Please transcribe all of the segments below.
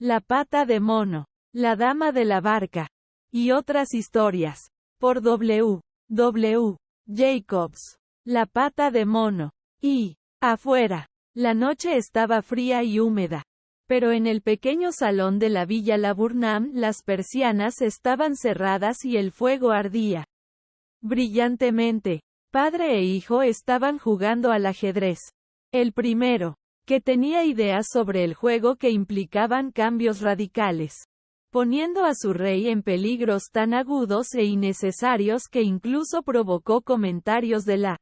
La pata de mono, La dama de la barca, y otras historias, por W. W. Jacobs. La pata de mono. Y, afuera, la noche estaba fría y húmeda. Pero en el pequeño salón de la Villa Laburnum las persianas estaban cerradas y el fuego ardía brillantemente. Padre e hijo estaban jugando al ajedrez. El primero, que tenía ideas sobre el juego que implicaban cambios radicales, poniendo a su rey en peligros tan agudos e innecesarios que incluso provocó comentarios de la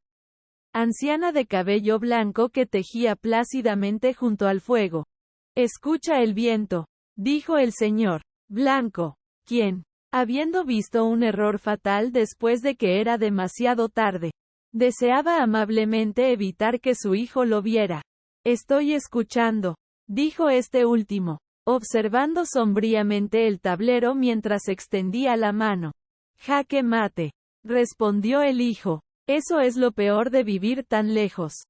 anciana de cabello blanco que tejía plácidamente junto al fuego. Escucha el viento, dijo el señor Blanco, quien, habiendo visto un error fatal después de que era demasiado tarde, deseaba amablemente evitar que su hijo lo viera. Estoy escuchando, dijo este último, observando sombríamente el tablero mientras extendía la mano. Jaque mate, respondió el hijo. Eso es lo peor de vivir tan lejos,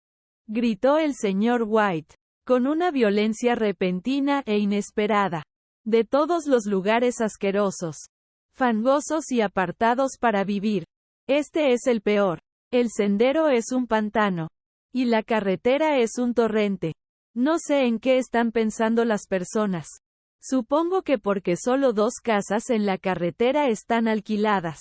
gritó el señor White, con una violencia repentina e inesperada. De todos los lugares asquerosos, fangosos y apartados para vivir, este es el peor. El sendero es un pantano, y la carretera es un torrente. No sé en qué están pensando las personas. Supongo que porque solo 2 casas en la carretera están alquiladas.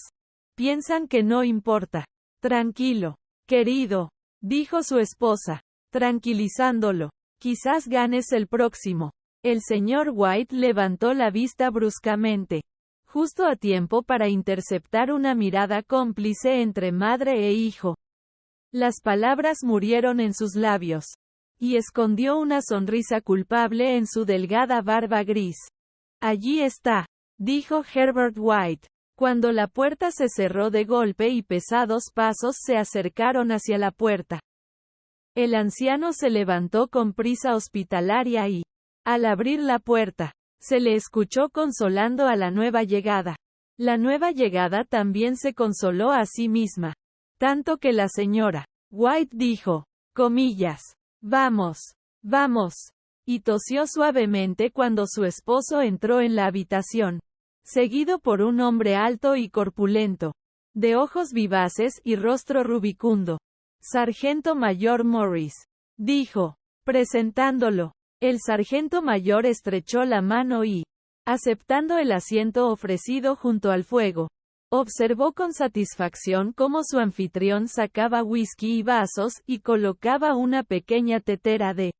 Piensan que no importa. Tranquilo, querido, dijo su esposa, tranquilizándolo. Quizás ganes el próximo. El señor White levantó la vista bruscamente, justo a tiempo para interceptar una mirada cómplice entre madre e hijo. Las palabras murieron en sus labios, y escondió una sonrisa culpable en su delgada barba gris. Allí está, dijo Herbert White, cuando la puerta se cerró de golpe y pesados pasos se acercaron hacia la puerta. El anciano se levantó con prisa hospitalaria y, al abrir la puerta, se le escuchó consolando a la nueva llegada. La nueva llegada también se consoló a sí misma, tanto que la señora White dijo, comillas, vamos, vamos, y tosió suavemente cuando su esposo entró en la habitación, seguido por un hombre alto y corpulento, de ojos vivaces y rostro rubicundo. Sargento Mayor Morris, dijo, presentándolo. El sargento mayor estrechó la mano y, aceptando el asiento ofrecido junto al fuego, observó con satisfacción cómo su anfitrión sacaba whisky y vasos y colocaba una pequeña tetera de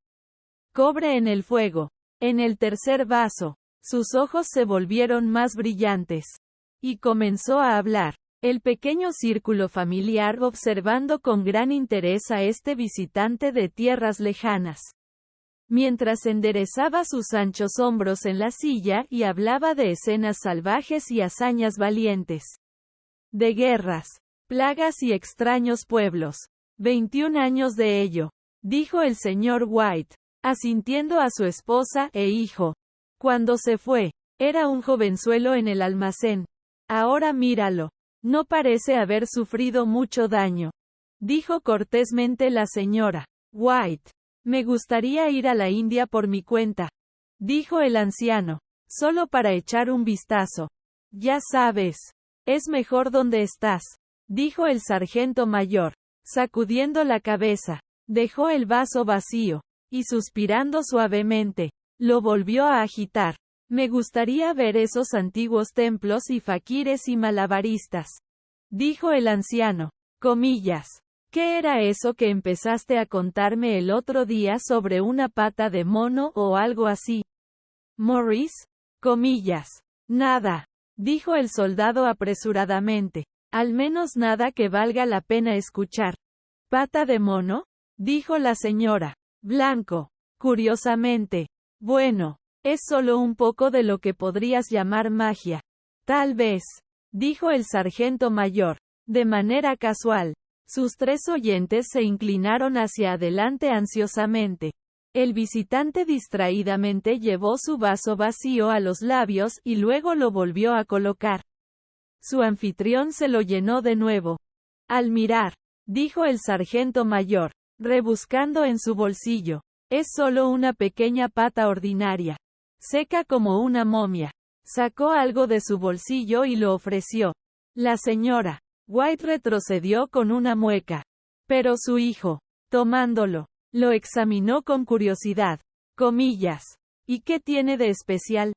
cobre en el fuego. En el tercer vaso, sus ojos se volvieron más brillantes, y comenzó a hablar. El pequeño círculo familiar observando con gran interés a este visitante de tierras lejanas, mientras enderezaba sus anchos hombros en la silla y hablaba de escenas salvajes y hazañas valientes, de guerras, plagas y extraños pueblos. 21 años de ello, dijo el señor White, asintiendo a su esposa e hijo. Cuando se fue, era un jovenzuelo en el almacén. Ahora míralo. No parece haber sufrido mucho daño, dijo cortésmente la señora White. Me gustaría ir a la India por mi cuenta, dijo el anciano, solo para echar un vistazo. Ya sabes, es mejor donde estás, dijo el sargento mayor, sacudiendo la cabeza. Dejó el vaso vacío, y suspirando suavemente, lo volvió a agitar. Me gustaría ver esos antiguos templos y faquires y malabaristas, dijo el anciano. Comillas. ¿Qué era eso que empezaste a contarme el otro día sobre una pata de mono o algo así? Morris. Comillas. Nada, dijo el soldado apresuradamente. Al menos nada que valga la pena escuchar. ¿Pata de mono? Dijo la señora Blanco, curiosamente. Bueno. Es solo un poco de lo que podrías llamar magia. Tal vez, dijo el sargento mayor, de manera casual. Sus 3 oyentes se inclinaron hacia adelante ansiosamente. El visitante distraídamente llevó su vaso vacío a los labios y luego lo volvió a colocar. Su anfitrión se lo llenó de nuevo. Al mirar, dijo el sargento mayor, rebuscando en su bolsillo. Es solo una pequeña pata ordinaria. seca como una momia. Sacó algo de su bolsillo y lo ofreció. La señora White retrocedió con una mueca. Pero su hijo, tomándolo, lo examinó con curiosidad. Comillas. ¿Y qué tiene de especial?,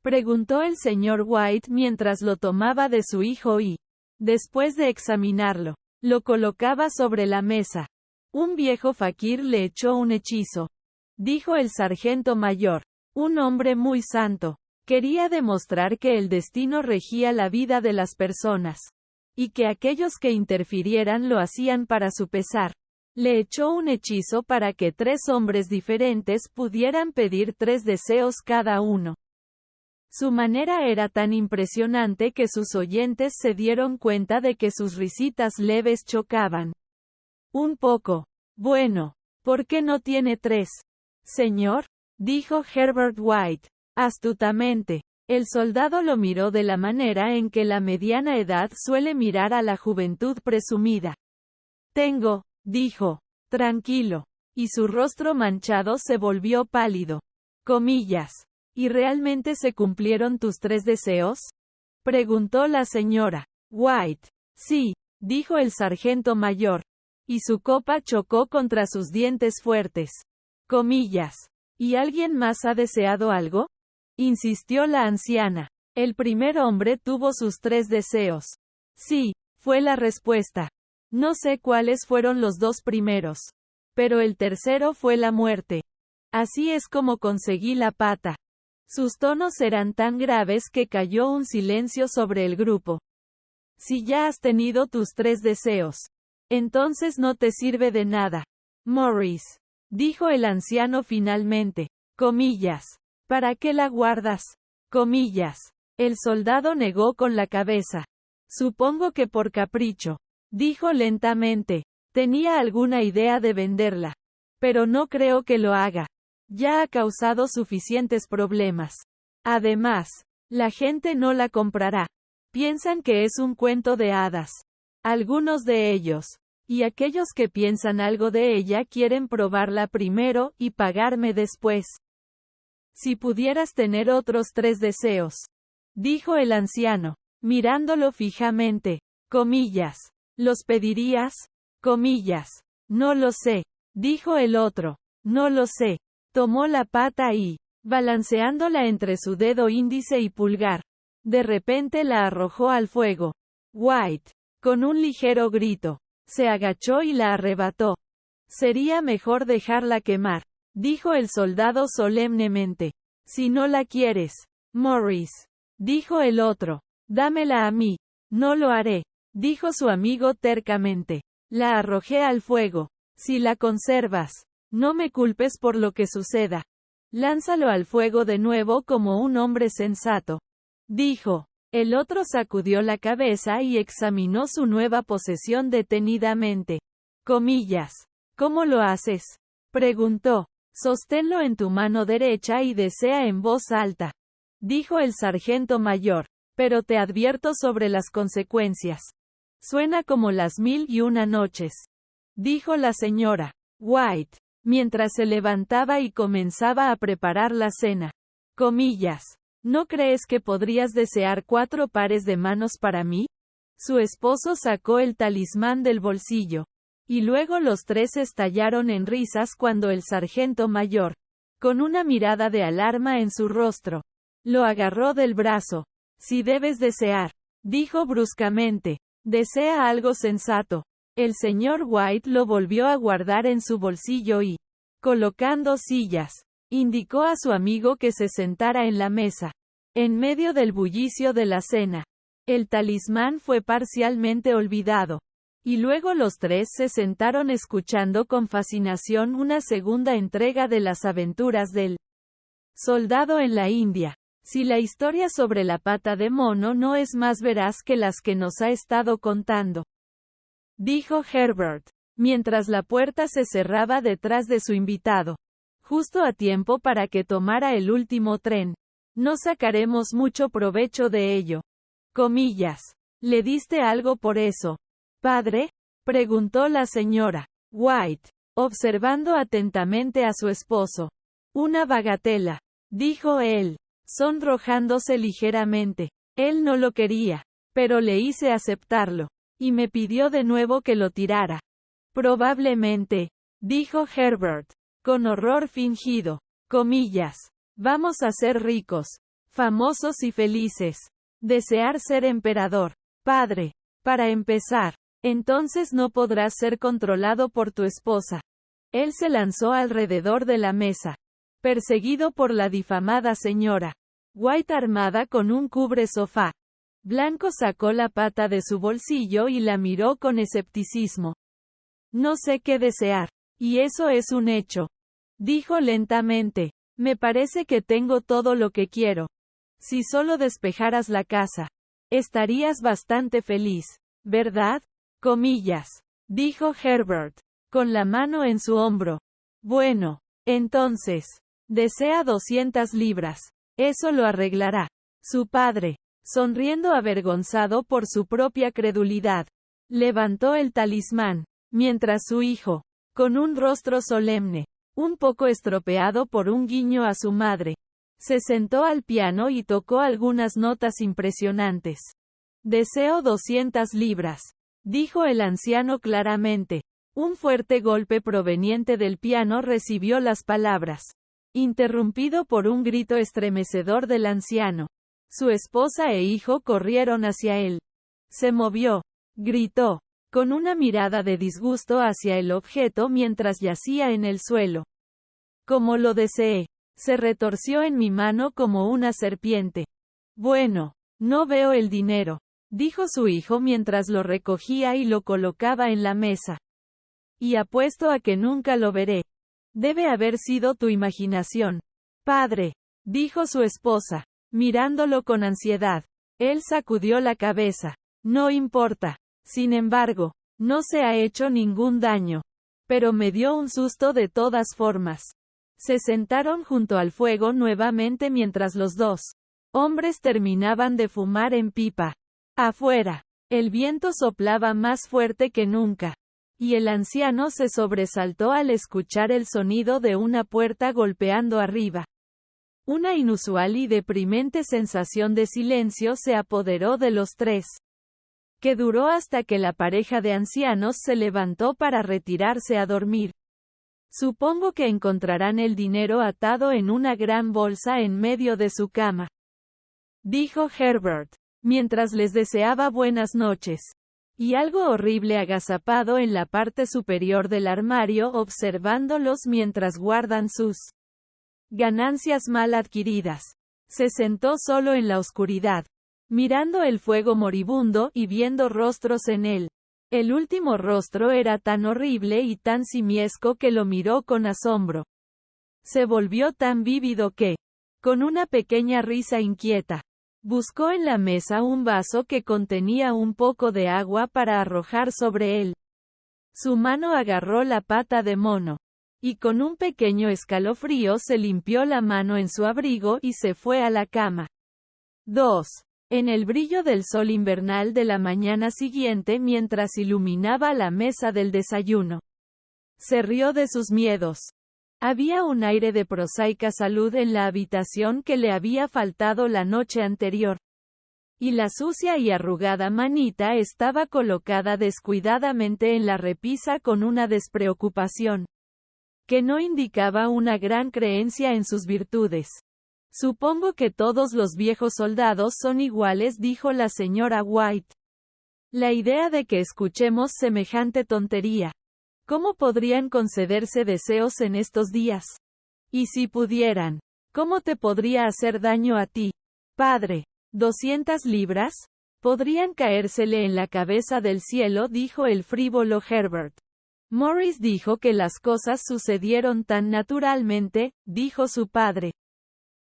preguntó el señor White mientras lo tomaba de su hijo y, después de examinarlo, lo colocaba sobre la mesa. Un viejo faquir le echó un hechizo, dijo el sargento mayor. Un hombre muy santo. Quería demostrar que el destino regía la vida de las personas, y que aquellos que interfirieran lo hacían para su pesar. Le echó un hechizo para que 3 hombres diferentes pudieran pedir 3 deseos cada uno. Su manera era tan impresionante que sus oyentes se dieron cuenta de que sus risitas leves chocaban un poco. Bueno, ¿por qué no tiene 3? Señor, dijo Herbert White, astutamente. El soldado lo miró de la manera en que la mediana edad suele mirar a la juventud presumida. Tengo, dijo, tranquilo, y su rostro manchado se volvió pálido. Comillas. ¿Y realmente se cumplieron tus 3 deseos?, preguntó la señora White. Sí, dijo el sargento mayor. Y su copa chocó contra sus dientes fuertes. Comillas. ¿Y alguien más ha deseado algo?, insistió la anciana. El primer hombre tuvo sus 3 deseos. Sí, fue la respuesta. No sé cuáles fueron los 2 primeros. Pero el tercero fue la muerte. Así es como conseguí la pata. Sus tonos eran tan graves que cayó un silencio sobre el grupo. Si ya has tenido tus 3 deseos, entonces no te sirve de nada, Morris, dijo el anciano finalmente. Comillas. ¿Para qué la guardas? Comillas. El soldado negó con la cabeza. Supongo que por capricho, dijo lentamente. Tenía alguna idea de venderla. Pero no creo que lo haga. Ya ha causado suficientes problemas. Además, la gente no la comprará. Piensan que es un cuento de hadas. Algunos de ellos. Y aquellos que piensan algo de ella quieren probarla primero y pagarme después. Si pudieras tener otros 3 deseos, dijo el anciano, mirándolo fijamente. Comillas. ¿Los pedirías? Comillas. No lo sé, dijo el otro. No lo sé. Tomó la pata y, balanceándola entre su dedo índice y pulgar, de repente la arrojó al fuego. White, con un ligero grito, se agachó y la arrebató. Sería mejor dejarla quemar, dijo el soldado solemnemente. Si no la quieres, Morris, dijo el otro, dámela a mí. No lo haré, dijo su amigo tercamente. La arrojé al fuego. Si la conservas, no me culpes por lo que suceda. Lánzalo al fuego de nuevo como un hombre sensato, dijo. El otro sacudió la cabeza y examinó su nueva posesión detenidamente. Comillas. ¿Cómo lo haces?, preguntó. Sosténlo en tu mano derecha y desea en voz alta, dijo el sargento mayor. Pero te advierto sobre las consecuencias. Suena como las 1001 noches, dijo la señora White, mientras se levantaba y comenzaba a preparar la cena. Comillas. ¿No crees que podrías desear 4 pares de manos para mí? Su esposo sacó el talismán del bolsillo. Y luego los 3 estallaron en risas cuando el sargento mayor, con una mirada de alarma en su rostro, lo agarró del brazo. Si debes desear, dijo bruscamente, desea algo sensato. El señor White lo volvió a guardar en su bolsillo y, colocando sillas, indicó a su amigo que se sentara en la mesa. En medio del bullicio de la cena, el talismán fue parcialmente olvidado. Y luego los 3 se sentaron escuchando con fascinación una segunda entrega de las aventuras del soldado en la India. Si la historia sobre la pata de mono no es más veraz que las que nos ha estado contando, dijo Herbert, mientras la puerta se cerraba detrás de su invitado. Justo a tiempo para que tomara el último tren. No sacaremos mucho provecho de ello. Comillas. ¿Le diste algo por eso, padre?, preguntó la señora White, observando atentamente a su esposo. Una bagatela, dijo él, sonrojándose ligeramente. Él no lo quería, pero le hice aceptarlo, y me pidió de nuevo que lo tirara. Probablemente, dijo Herbert, con horror fingido, comillas, vamos a ser ricos, famosos y felices. Desear ser emperador, padre, para empezar, entonces no podrás ser controlado por tu esposa. Él se lanzó alrededor de la mesa, perseguido por la difamada señora White armada con un cubre sofá. Blanco sacó la pata de su bolsillo y la miró con escepticismo. No sé qué desear, y eso es un hecho. Dijo lentamente, me parece que tengo todo lo que quiero. Si solo despejaras la casa, estarías bastante feliz, ¿verdad? Comillas, dijo Herbert, con la mano en su hombro. Bueno, entonces, desea 200 libras. Eso lo arreglará. Su padre, sonriendo avergonzado por su propia credulidad, levantó el talismán, mientras su hijo, con un rostro solemne, un poco estropeado por un guiño a su madre, se sentó al piano y tocó algunas notas impresionantes. Deseo 200 libras, dijo el anciano claramente. Un fuerte golpe proveniente del piano recibió las palabras, interrumpido por un grito estremecedor del anciano. Su esposa e hijo corrieron hacia él. Se movió, gritó, con una mirada de disgusto hacia el objeto mientras yacía en el suelo. Como lo deseé, se retorció en mi mano como una serpiente. Bueno, no veo el dinero, dijo su hijo mientras lo recogía y lo colocaba en la mesa. Y apuesto a que nunca lo veré. Debe haber sido tu imaginación. Padre, dijo su esposa, mirándolo con ansiedad. Él sacudió la cabeza. No importa. Sin embargo, no se ha hecho ningún daño. Pero me dio un susto de todas formas. Se sentaron junto al fuego nuevamente mientras los dos hombres terminaban de fumar en pipa. Afuera, el viento soplaba más fuerte que nunca. Y el anciano se sobresaltó al escuchar el sonido de una puerta golpeando arriba. Una inusual y deprimente sensación de silencio se apoderó de los tres, que duró hasta que la pareja de ancianos se levantó para retirarse a dormir. Supongo que encontrarán el dinero atado en una gran bolsa en medio de su cama, dijo Herbert, mientras les deseaba buenas noches. Y algo horrible agazapado en la parte superior del armario observándolos mientras guardan sus ganancias mal adquiridas. Se sentó solo en la oscuridad, mirando el fuego moribundo y viendo rostros en él. El último rostro era tan horrible y tan simiesco que lo miró con asombro. Se volvió tan vívido que, con una pequeña risa inquieta, buscó en la mesa un vaso que contenía un poco de agua para arrojar sobre él. Su mano agarró la pata de mono, y con un pequeño escalofrío se limpió la mano en su abrigo y se fue a la cama. 2. En el brillo del sol invernal de la mañana siguiente mientras iluminaba la mesa del desayuno, se rió de sus miedos. Había un aire de prosaica salud en la habitación que le había faltado la noche anterior. Y la sucia y arrugada manita estaba colocada descuidadamente en la repisa con una despreocupación que no indicaba una gran creencia en sus virtudes. Supongo que todos los viejos soldados son iguales, dijo la señora White. La idea de que escuchemos semejante tontería. ¿Cómo podrían concederse deseos en estos días? Y si pudieran, ¿cómo te podría hacer daño a ti, padre? ¿200 libras? Podrían caérsele en la cabeza del cielo, dijo el frívolo Herbert. Morris dijo que las cosas sucedieron tan naturalmente, dijo su padre,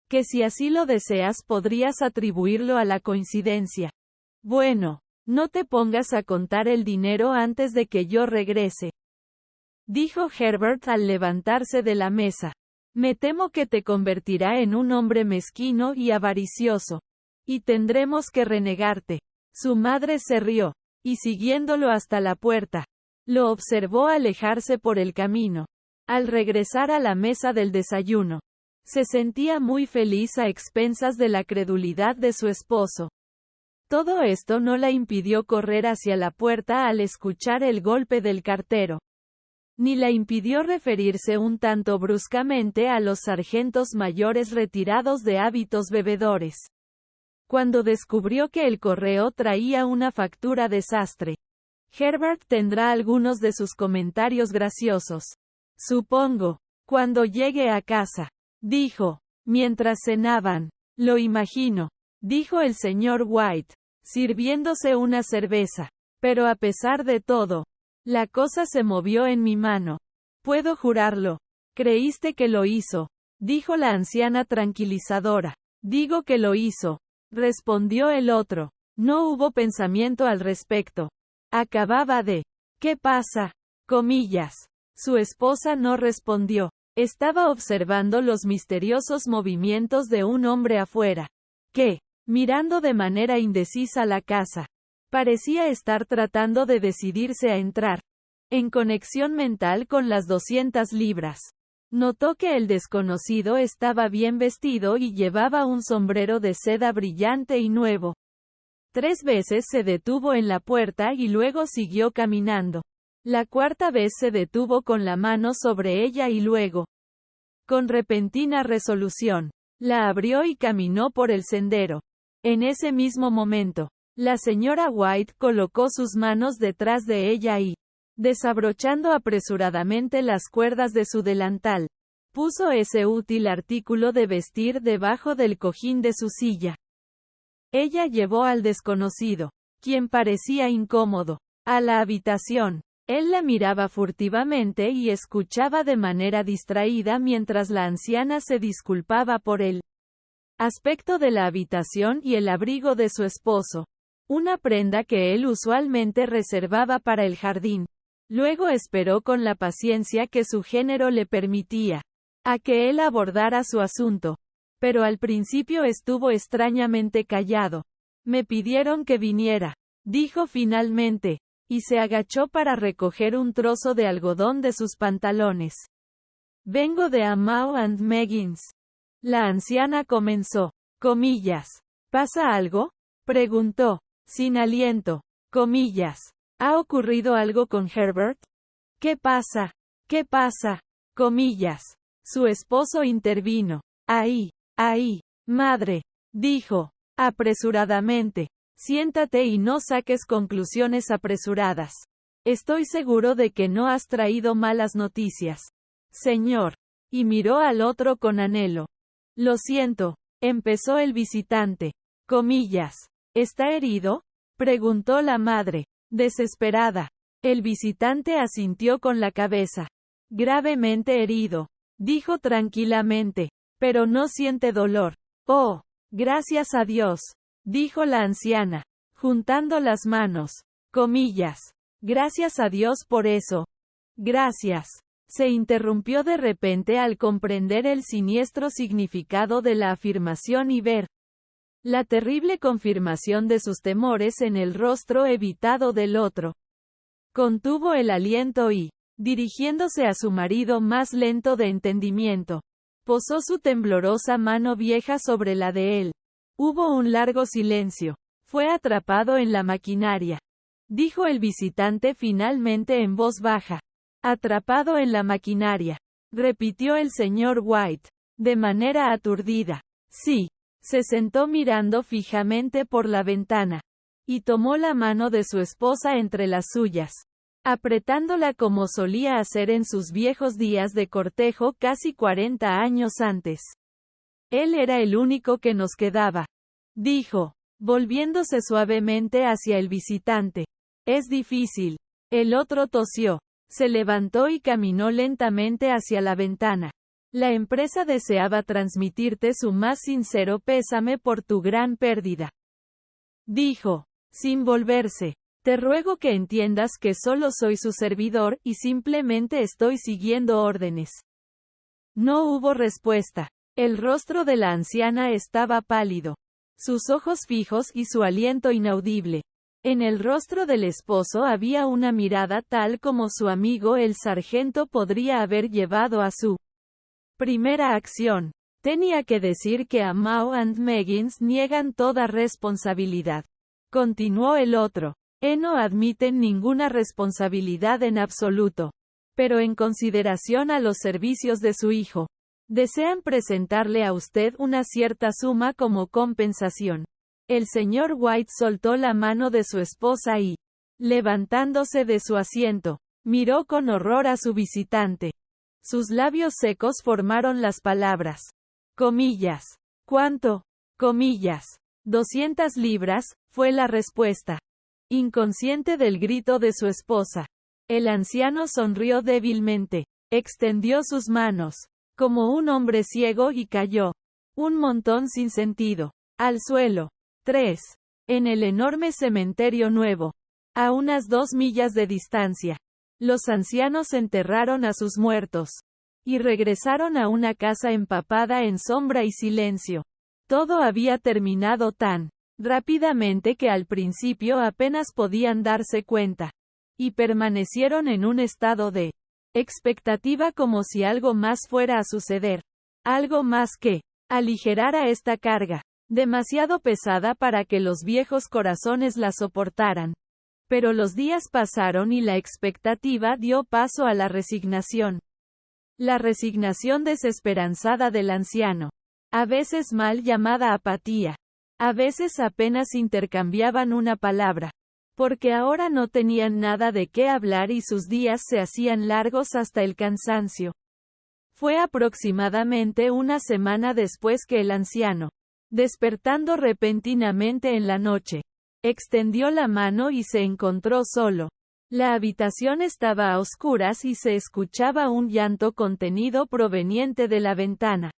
que si así lo deseas podrías atribuirlo a la coincidencia. Bueno, no te pongas a contar el dinero antes de que yo regrese, dijo Herbert al levantarse de la mesa. Me temo que te convertirá en un hombre mezquino y avaricioso, y tendremos que renegarte. Su madre se rió, y siguiéndolo hasta la puerta, lo observó alejarse por el camino. Al regresar a la mesa del desayuno, Se sentía muy feliz a expensas de la credulidad de su esposo. Todo esto no la impidió correr hacia la puerta al escuchar el golpe del cartero. Ni la impidió referirse un tanto bruscamente a los sargentos mayores retirados de hábitos bebedores. Cuando descubrió que el correo traía una factura desastre. Herbert tendrá algunos de sus comentarios graciosos. Supongo. Cuando llegue a casa. Dijo. Mientras cenaban. Lo imagino. Dijo el señor White, sirviéndose una cerveza. Pero a pesar de todo, la cosa se movió en mi mano. Puedo jurarlo. Creíste que lo hizo. Dijo la anciana tranquilizadora. Digo que lo hizo. Respondió el otro. No hubo pensamiento al respecto. Acababa de. ¿Qué pasa? Comillas. Su esposa no respondió. Estaba observando los misteriosos movimientos de un hombre afuera. Que, mirando de manera indecisa la casa, parecía estar tratando de decidirse a entrar. En conexión mental con las 200 libras. Notó que el desconocido estaba bien vestido y llevaba un sombrero de seda brillante y nuevo. 3 veces se detuvo en la puerta y luego siguió caminando. La cuarta vez se detuvo con la mano sobre ella y luego, con repentina resolución, la abrió y caminó por el sendero. En ese mismo momento, la señora White colocó sus manos detrás de ella y, desabrochando apresuradamente las cuerdas de su delantal, puso ese útil artículo de vestir debajo del cojín de su silla. Ella llevó al desconocido, quien parecía incómodo, a la habitación. Él la miraba furtivamente y escuchaba de manera distraída mientras la anciana se disculpaba por el aspecto de la habitación y el abrigo de su esposo, una prenda que él usualmente reservaba para el jardín. Luego esperó con la paciencia que su género le permitía, a que él abordara su asunto. Pero al principio estuvo extrañamente callado. Me pidieron que viniera, dijo finalmente, y se agachó para recoger un trozo de algodón de sus pantalones. Vengo de Amau and Meggins. La anciana comenzó. Comillas. ¿Pasa algo? Preguntó, sin aliento. Comillas. ¿Ha ocurrido algo con Herbert? ¿Qué pasa? ¿Qué pasa? Comillas. Su esposo intervino. Ahí, madre, dijo, apresuradamente. Siéntate y no saques conclusiones apresuradas. Estoy seguro de que no has traído malas noticias. Señor. Y miró al otro con anhelo. Lo siento, empezó el visitante. Comillas. ¿Está herido? Preguntó la madre, desesperada. El visitante asintió con la cabeza. Gravemente herido, dijo tranquilamente, pero no siente dolor. Oh, gracias a Dios, dijo la anciana, juntando las manos. Comillas. Gracias a Dios por eso. Gracias. Se interrumpió de repente al comprender el siniestro significado de la afirmación y ver la terrible confirmación de sus temores en el rostro evitado del otro. Contuvo el aliento y, dirigiéndose a su marido más lento de entendimiento, posó su temblorosa mano vieja sobre la de él. Hubo un largo silencio. Fue atrapado en la maquinaria, dijo el visitante finalmente en voz baja. Atrapado en la maquinaria, repitió el señor White, de manera aturdida. Sí. Se sentó mirando fijamente por la ventana, y tomó la mano de su esposa entre las suyas, apretándola como solía hacer en sus viejos días de cortejo casi 40 años antes. Él era el único que nos quedaba, dijo, volviéndose suavemente hacia el visitante. Es difícil. El otro tosió, se levantó y caminó lentamente hacia la ventana. La empresa deseaba transmitirte su más sincero pésame por tu gran pérdida. Dijo, sin volverse. Te ruego que entiendas que solo soy su servidor y simplemente estoy siguiendo órdenes. No hubo respuesta. El rostro de la anciana estaba pálido. Sus ojos fijos y su aliento inaudible. En el rostro del esposo había una mirada tal como su amigo el sargento podría haber llevado a su primera acción. Tenía que decir que a Mao and Meggins niegan toda responsabilidad. Continuó el otro. No admiten ninguna responsabilidad en absoluto. Pero en consideración a los servicios de su hijo, desean presentarle a usted una cierta suma como compensación. El señor White soltó la mano de su esposa y, levantándose de su asiento, miró con horror a su visitante. Sus labios secos formaron las palabras. Comillas. ¿Cuánto? Comillas. 200 libras, fue la respuesta. Inconsciente del grito de su esposa, el anciano sonrió débilmente, extendió sus manos, como un hombre ciego y cayó, un montón sin sentido, al suelo. 3. En el enorme cementerio nuevo, a unas 2 millas de distancia, los ancianos enterraron a sus muertos, y regresaron a una casa empapada en sombra y silencio. Todo había terminado tan rápidamente que al principio apenas podían darse cuenta, y permanecieron en un estado de expectativa como si algo más fuera a suceder, algo más que aligerara esta carga, demasiado pesada para que los viejos corazones la soportaran. Pero los días pasaron y la expectativa dio paso a la resignación. La resignación desesperanzada del anciano, a veces mal llamada apatía. A veces apenas intercambiaban una palabra, porque ahora no tenían nada de qué hablar y sus días se hacían largos hasta el cansancio. Fue aproximadamente una semana después que el anciano, despertando repentinamente en la noche, extendió la mano y se encontró solo. La habitación estaba a oscuras y se escuchaba un llanto contenido proveniente de la ventana.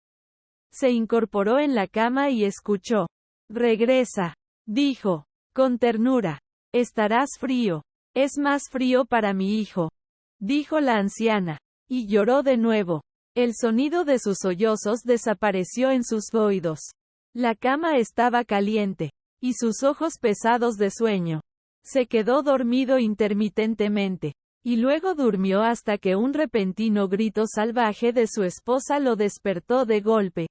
Se incorporó en la cama y escuchó. Regresa, dijo, con ternura. Estarás frío. Es más frío para mi hijo, dijo la anciana, y lloró de nuevo. El sonido de sus sollozos desapareció en sus oídos. La cama estaba caliente, y sus ojos pesados de sueño. Se quedó dormido intermitentemente, y luego durmió hasta que un repentino grito salvaje de su esposa lo despertó de golpe.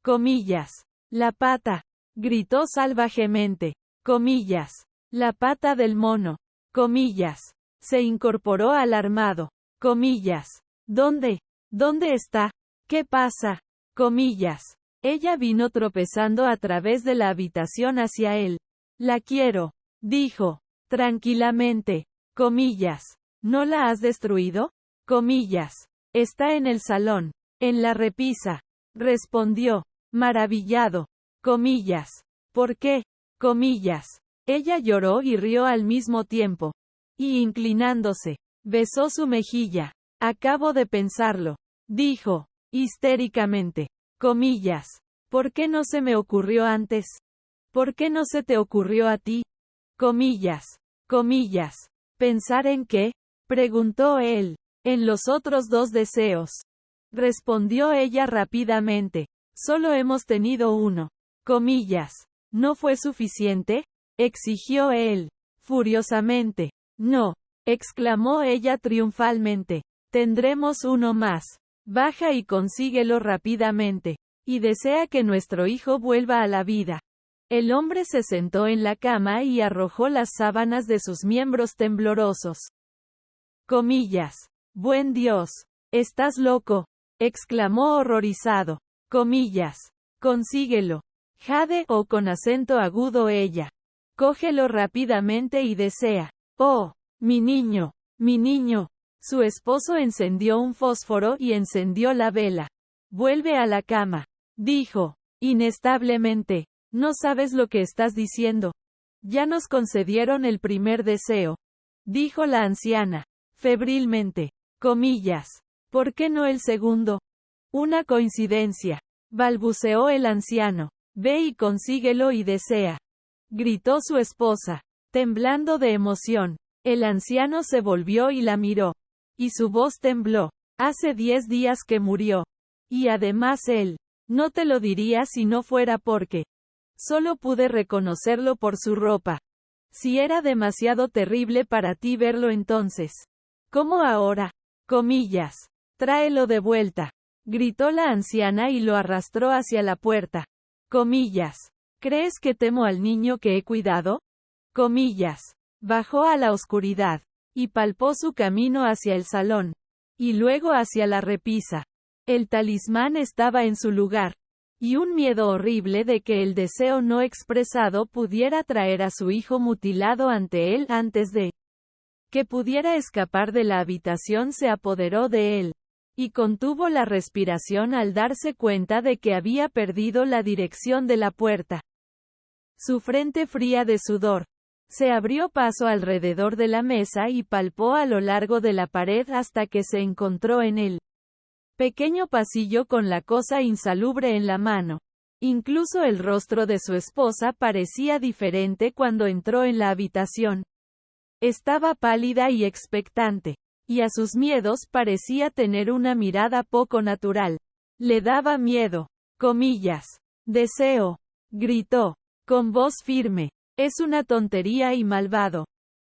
Comillas. La pata. Gritó salvajemente. Comillas. La pata del mono. Comillas. Se incorporó alarmado. Comillas. ¿Dónde? ¿Dónde está? ¿Qué pasa? Comillas. Ella vino tropezando a través de la habitación hacia él. La quiero, dijo, tranquilamente. Comillas. ¿No la has destruido? Comillas. Está en el salón, en la repisa. Respondió, maravillado. Comillas. ¿Por qué? Comillas. Ella lloró y rió al mismo tiempo. Y inclinándose, besó su mejilla. Acabo de pensarlo, dijo, histéricamente. Comillas. ¿Por qué no se me ocurrió antes? ¿Por qué no se te ocurrió a ti? Comillas. Comillas. ¿Pensar en qué? Preguntó él. En los otros 2 deseos. Respondió ella rápidamente. Solo hemos tenido uno. Comillas. ¿No fue suficiente? Exigió él. Furiosamente. No. Exclamó ella triunfalmente. Tendremos uno más. Baja y consíguelo rápidamente. Y desea que nuestro hijo vuelva a la vida. El hombre se sentó en la cama y arrojó las sábanas de sus miembros temblorosos. Comillas. Buen Dios. ¿Estás loco? Exclamó horrorizado. Comillas. Consíguelo. Jade o con acento agudo ella. Cógelo rápidamente y desea. Oh, mi niño. Mi niño. Su esposo encendió un fósforo y encendió la vela. Vuelve a la cama, dijo, inestablemente. No sabes lo que estás diciendo. Ya nos concedieron el primer deseo, dijo la anciana, febrilmente. Comillas. ¿Por qué no el segundo? Una coincidencia, balbuceó el anciano. Ve y consíguelo y desea. Gritó su esposa, temblando de emoción. El anciano se volvió y la miró. Y su voz tembló. Hace 10 días que murió. Y además él. No te lo diría si no fuera porque. Solo pude reconocerlo por su ropa. Si era demasiado terrible para ti verlo entonces. ¿Cómo ahora? Comillas. Tráelo de vuelta. gritó la anciana y lo arrastró hacia la puerta. Comillas. ¿Crees que temo al niño que he cuidado? Comillas. Bajó a la oscuridad, y palpó su camino hacia el salón, y luego hacia la repisa. El talismán estaba en su lugar, y un miedo horrible de que el deseo no expresado pudiera traer a su hijo mutilado ante él antes de que pudiera escapar de la habitación se apoderó de él, y contuvo la respiración al darse cuenta de que había perdido la dirección de la puerta. Su frente fría de sudor. Se abrió paso alrededor de la mesa y palpó a lo largo de la pared hasta que se encontró en el pequeño pasillo con la cosa insalubre en la mano. Incluso el rostro de su esposa parecía diferente cuando entró en la habitación. Estaba pálida y expectante, y a sus miedos parecía tener una mirada poco natural. Le daba miedo. Comillas. Deseo. Gritó, con voz firme. Es una tontería y malvado.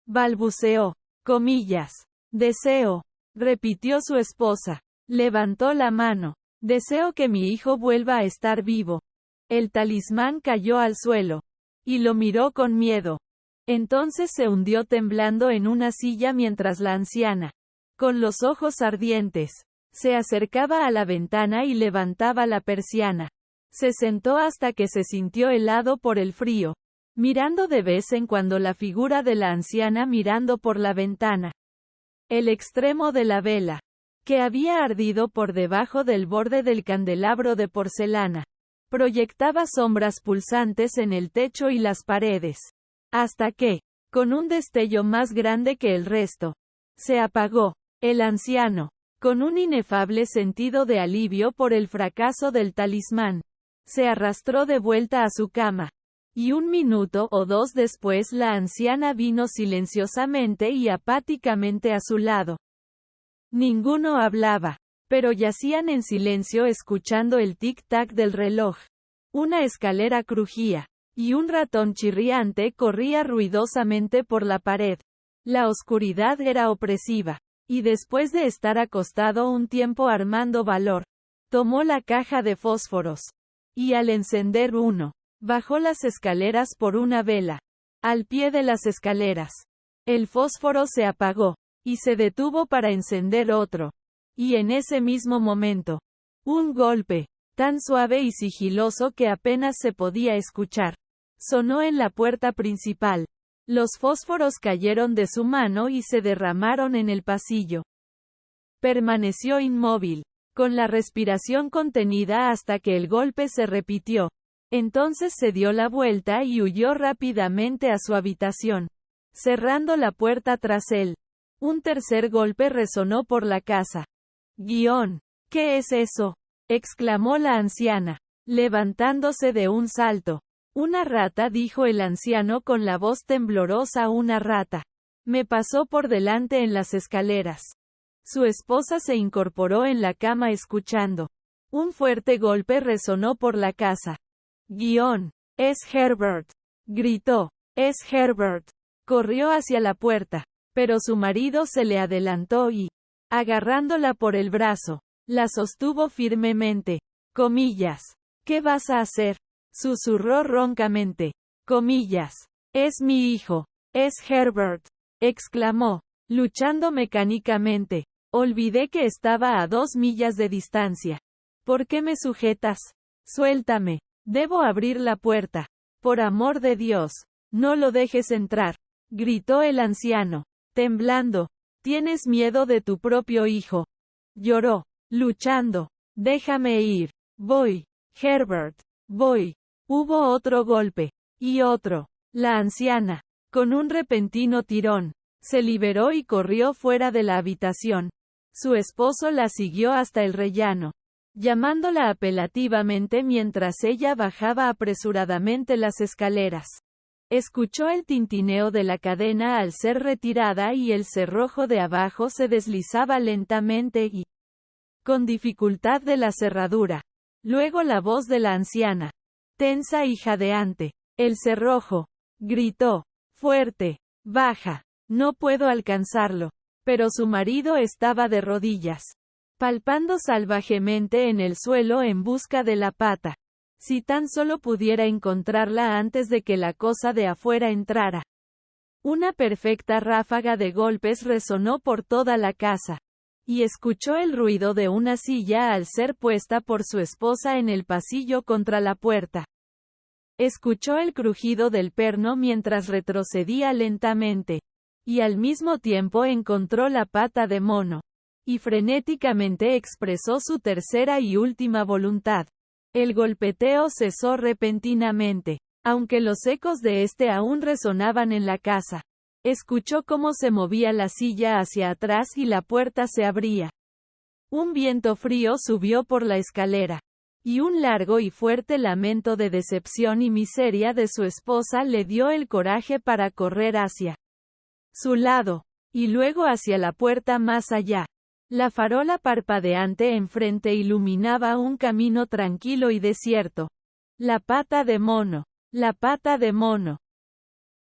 Balbuceó. Comillas. Deseo. Repitió su esposa. Levantó la mano. Deseo que mi hijo vuelva a estar vivo. El talismán cayó al suelo. Y lo miró con miedo. Entonces se hundió temblando en una silla mientras la anciana, con los ojos ardientes, se acercaba a la ventana y levantaba la persiana. Se sentó hasta que se sintió helado por el frío, mirando de vez en cuando la figura de la anciana mirando por la ventana. El extremo de la vela, que había ardido por debajo del borde del candelabro de porcelana, proyectaba sombras pulsantes en el techo y las paredes. Hasta que, con un destello más grande que el resto, se apagó. El anciano, con un inefable sentido de alivio por el fracaso del talismán, se arrastró de vuelta a su cama. Y un minuto o dos después la anciana vino silenciosamente y apáticamente a su lado. Ninguno hablaba, pero yacían en silencio escuchando el tic-tac del reloj. Una escalera crujía. Y un ratón chirriante corría ruidosamente por la pared. La oscuridad era opresiva. Y después de estar acostado un tiempo armando valor, tomó la caja de fósforos. Y al encender uno, bajó las escaleras por una vela. Al pie de las escaleras, el fósforo se apagó, y se detuvo para encender otro. Y en ese mismo momento, un golpe, tan suave y sigiloso que apenas se podía escuchar, sonó en la puerta principal. Los fósforos cayeron de su mano y se derramaron en el pasillo. Permaneció inmóvil, con la respiración contenida hasta que el golpe se repitió. Entonces se dio la vuelta y huyó rápidamente a su habitación, cerrando la puerta tras él. Un tercer golpe resonó por la casa. ¿Qué es eso?, exclamó la anciana, levantándose de un salto. Una rata, dijo el anciano con la voz temblorosa. Una rata. Me pasó por delante en las escaleras. Su esposa se incorporó en la cama escuchando. Un fuerte golpe resonó por la casa. Es Herbert. Gritó. Es Herbert. Corrió hacia la puerta, pero su marido se le adelantó y, agarrándola por el brazo, la sostuvo firmemente. Comillas. ¿Qué vas a hacer?, susurró roncamente. Comillas. Es mi hijo. Es Herbert. Exclamó, luchando mecánicamente. Olvidé que estaba a 2 millas de distancia. ¿Por qué me sujetas? Suéltame. Debo abrir la puerta. Por amor de Dios, no lo dejes entrar, gritó el anciano, temblando. Tienes miedo de tu propio hijo. Lloró, luchando. Déjame ir. Voy, Herbert. Voy. Hubo otro golpe. Y otro. La anciana, con un repentino tirón, se liberó y corrió fuera de la habitación. Su esposo la siguió hasta el rellano, llamándola apelativamente mientras ella bajaba apresuradamente las escaleras. Escuchó el tintineo de la cadena al ser retirada y el cerrojo de abajo se deslizaba lentamente y con dificultad de la cerradura. Luego la voz de la anciana, tensa y jadeante. El cerrojo, gritó, fuerte, baja, no puedo alcanzarlo. Pero su marido estaba de rodillas, palpando salvajemente en el suelo en busca de la pata. Si tan solo pudiera encontrarla antes de que la cosa de afuera entrara. Una perfecta ráfaga de golpes resonó por toda la casa. Y escuchó el ruido de una silla al ser puesta por su esposa en el pasillo contra la puerta. Escuchó el crujido del perno mientras retrocedía lentamente. Y al mismo tiempo encontró la pata de mono. Y frenéticamente expresó su tercera y última voluntad. El golpeteo cesó repentinamente. Aunque los ecos de este aún resonaban en la casa. Escuchó cómo se movía la silla hacia atrás y la puerta se abría. Un viento frío subió por la escalera. Y un largo y fuerte lamento de decepción y miseria de su esposa le dio el coraje para correr hacia su lado. Y luego hacia la puerta más allá. La farola parpadeante enfrente iluminaba un camino tranquilo y desierto. La pata de mono. La pata de mono.